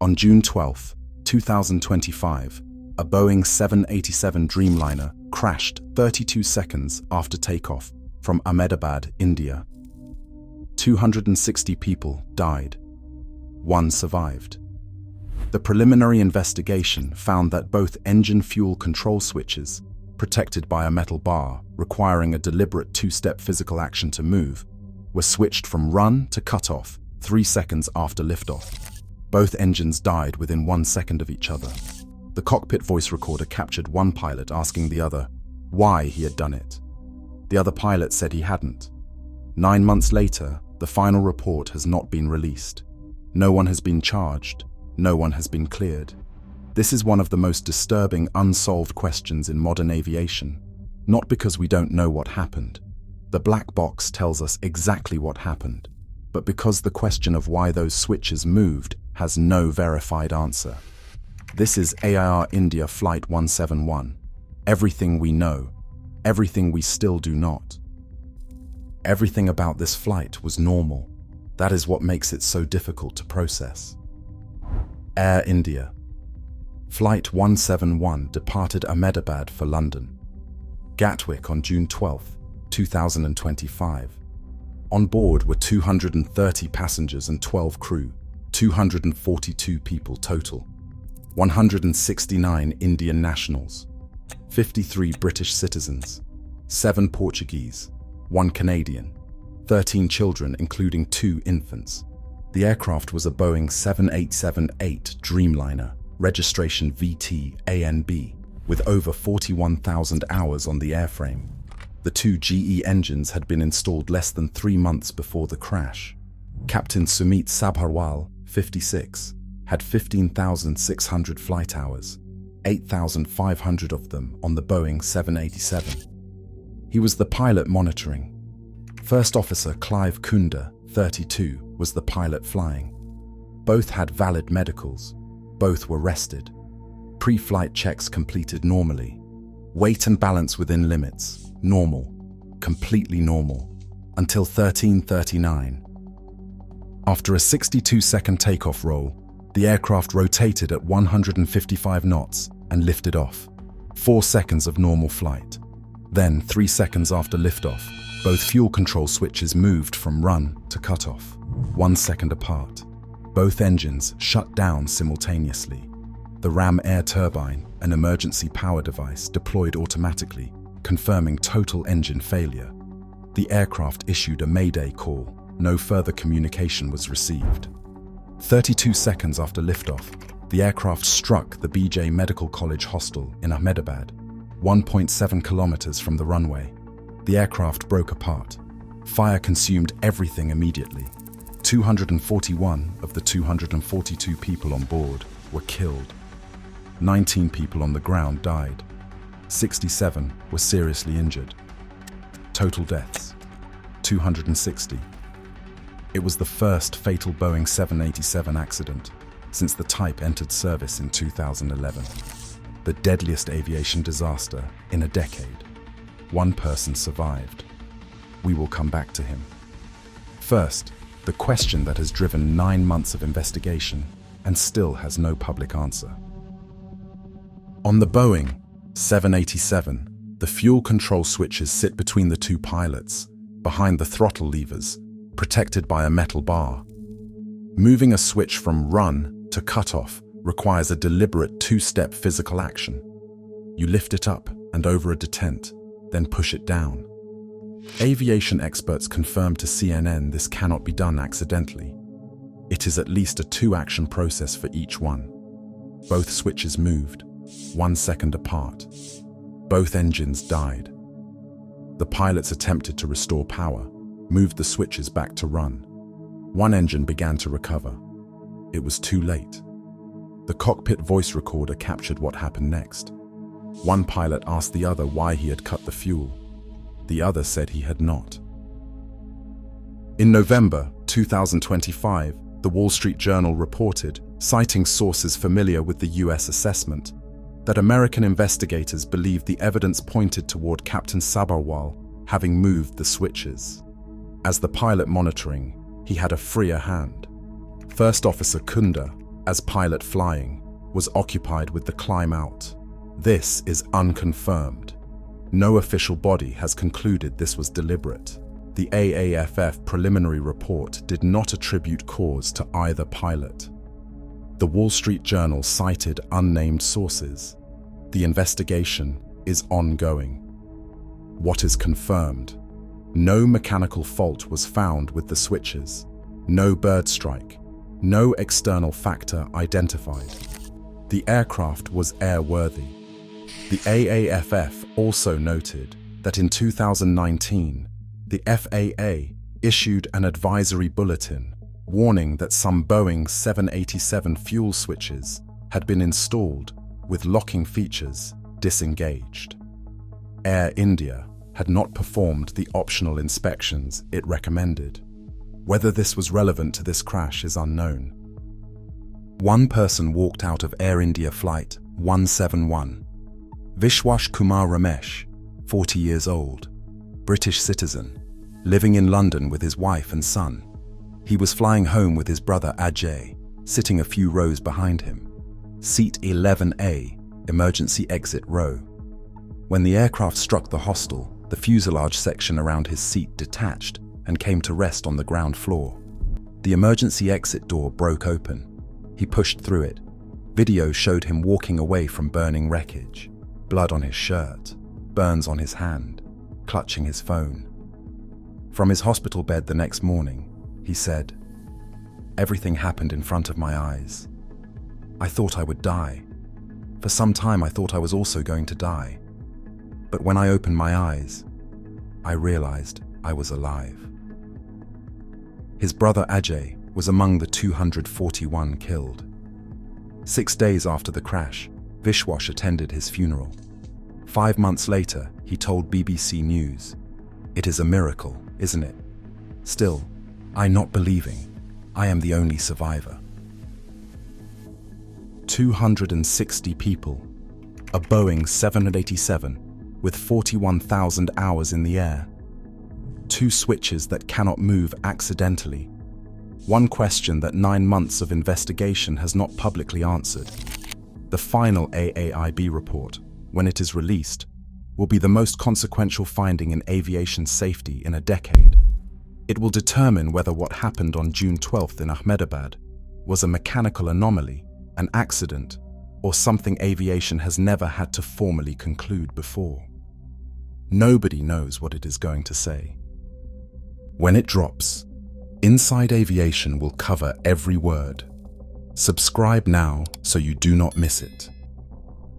On June 12, 2025, a Boeing 787 Dreamliner crashed 32 seconds after takeoff from Ahmedabad, India. 260 people died. 1 survived. The preliminary investigation found that both engine fuel control switches, protected by a metal bar requiring a deliberate two-step physical action to move, were switched from run to cutoff 3 seconds after liftoff. Both engines died within 1 second of each other. The cockpit voice recorder captured one pilot asking the other why he had done it. The other pilot said he hadn't. 9 months later, the final report has not been released. No one has been charged. No one has been cleared. This is one of the most disturbing unsolved questions in modern aviation, not because we don't know what happened. The black box tells us exactly what happened, but because the question of why those switches moved has no verified answer. This is AIR India Flight 171. Everything we know, everything we still do not. Everything about this flight was normal. That is what makes it so difficult to process. Air India. Flight 171 departed Ahmedabad for London. Gatwick on June 12, 2025. On board were 230 passengers and 12 crew, 242 people total. 169 Indian nationals, 53 British citizens, 7 Portuguese, 1 Canadian, 13 children including 2 infants. The aircraft was a Boeing 787-8 Dreamliner, registration VT-ANB, with over 41,000 hours on the airframe. The 2 GE engines had been installed less than 3 months before the crash. Captain Sumeet Sabharwal, 56, had 15,600 flight hours, 8,500 of them on the Boeing 787. He was the pilot monitoring. First Officer Clive Kunder, 32, was the pilot flying. Both had valid medicals. Both were rested. Pre-flight checks completed normally. Weight and balance within limits. Normal. Completely normal. Until 13:39. After a 62-second takeoff roll, the aircraft rotated at 155 knots and lifted off. 4 seconds of normal flight. Then, 3 seconds after liftoff, both fuel control switches moved from run to cutoff, 1 second apart. Both engines shut down simultaneously. The ram air turbine, an emergency power device, deployed automatically, confirming total engine failure. The aircraft issued a mayday call. No further communication was received. 32 seconds after liftoff, the aircraft struck the BJ Medical College hostel in Ahmedabad, 1.7 kilometers from the runway. The aircraft broke apart. Fire consumed everything immediately. 241 of the 242 people on board were killed. 19 people on the ground died. 67 were seriously injured. Total deaths, 260. It was the first fatal Boeing 787 accident since the type entered service in 2011. The deadliest aviation disaster in a decade. 1 person survived. We will come back to him. First, the question that has driven 9 months of investigation and still has no public answer. On the Boeing 787, the fuel control switches sit between the 2 pilots, behind the throttle levers, protected by a metal bar. Moving a switch from run to cutoff requires a deliberate 2-step physical action. You lift it up and over a detent, then push it down. Aviation experts confirmed to CNN this cannot be done accidentally. It is at least a 2-action process for each one. Both switches moved, 1 second apart. Both engines died. The pilots attempted to restore power, moved the switches back to run. 1 engine began to recover. It was too late. The cockpit voice recorder captured what happened next. 1 pilot asked the other why he had cut the fuel. The other said he had not. In November 2025, the Wall Street Journal reported, citing sources familiar with the US assessment, that American investigators believed the evidence pointed toward Captain Sabharwal having moved the switches. As the pilot monitoring, he had a freer hand. First Officer Kunder, as pilot flying, was occupied with the climb out. This is unconfirmed. No official body has concluded this was deliberate. The AAFF preliminary report did not attribute cause to either pilot. The Wall Street Journal cited unnamed sources. The investigation is ongoing. What is confirmed? No mechanical fault was found with the switches. No bird strike. No external factor identified. The aircraft was airworthy. The AAFF also noted that in 2019, the FAA issued an advisory bulletin warning that some Boeing 787 fuel switches had been installed with locking features disengaged. Air India had not performed the optional inspections it recommended. Whether this was relevant to this crash is unknown. One person walked out of Air India Flight 171. Vishwas Kumar Ramesh, 40 years old, British citizen, living in London with his wife and son. He was flying home with his brother Ajay, sitting a few rows behind him. Seat 11A, emergency exit row. When the aircraft struck the hostel, the fuselage section around his seat detached and came to rest on the ground floor. The emergency exit door broke open. He pushed through it. Video showed him walking away from burning wreckage. Blood on his shirt, burns on his hand, clutching his phone. From his hospital bed the next morning, he said, "Everything happened in front of my eyes. I thought I would die. For some time I thought I was also going to die. But when I opened my eyes, I realized I was alive." His brother Ajay was among the 241 killed. 6 days after the crash, Vishwas attended his funeral. 5 months later, he told BBC News, "It is a miracle, isn't it? Still, I'm not believing. I am the only survivor." 260 people. A Boeing 787 with 41,000 hours in the air. 2 switches that cannot move accidentally. One question that 9 months of investigation has not publicly answered. The final AAIB report, when it is released, will be the most consequential finding in aviation safety in a decade. It will determine whether what happened on June 12th in Ahmedabad was a mechanical anomaly, an accident, or something aviation has never had to formally conclude before. Nobody knows what it is going to say. When it drops, Inside Aviation will cover every word. Subscribe now so you do not miss it.